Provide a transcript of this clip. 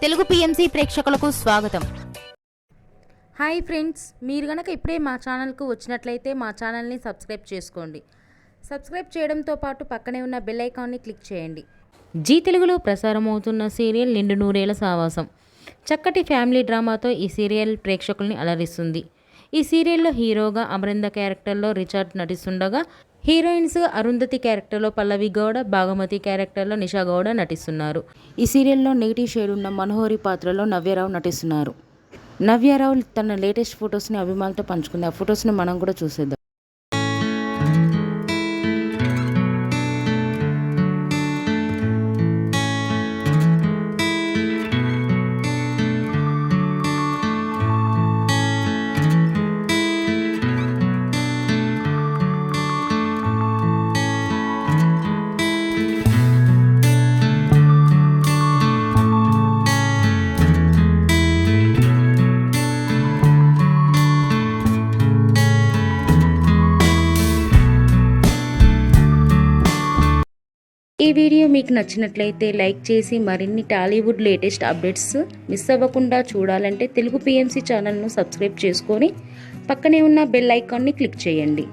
Telugu PMC ప్రేక్షకులకు స్వాగతం. Hi friends, మీరు గనక ఇప్పుడే మా ఛానల్కు వచ్చినట్లయితే మా ఛానల్ని సబ్స్క్రైబ్ చేసుకోండి. సబ్స్క్రైబ్ చేయడంతో పాటు పక్కనే ఉన్న బెల్ ఐకాన్ని క్లిక్ చేయండి. జీ తెలుగులో ప్రసారం అవుతున్న సీరియల్ నిండు నూరేళ్ల సావాసం చక్కటి ఫ్యామిలీ డ్రామాతో ఈ సీరియల్ ప్రేక్షకుల్ని అలరిస్తుంది. ఈ సీరియల్లో హీరోగా అమరింద క్యారెక్టర్లో రిచార్డ్ నటిస్తుండగా, హీరోయిన్స్ అరుంధతి క్యారెక్టర్లో పల్లవి గౌడ, భాగమతి క్యారెక్టర్లో నిషా గౌడ నటిస్తున్నారు. ఈ సీరియల్లో నెగిటివ్ షేడ్ ఉన్న మనోహరి పాత్రలో నవ్యారావు నటిస్తున్నారు. నవ్యారావు తన లేటెస్ట్ ఫొటోస్ని అభిమానులతో పంచుకుంది. ఆ ఫొటోస్ని మనం కూడా చూసేద్దాం. ఈ వీడియో మీకు నచ్చినట్లయితే లైక్ చేసి మరిన్ని టాలీవుడ్ లేటెస్ట్ అప్డేట్స్ మిస్ అవ్వకుండా చూడాలంటే తెలుగు పిఎంసి ఛానల్ను సబ్స్క్రైబ్ చేసుకొని పక్కనే ఉన్న బెల్ ఐకాన్ని క్లిక్ చేయండి.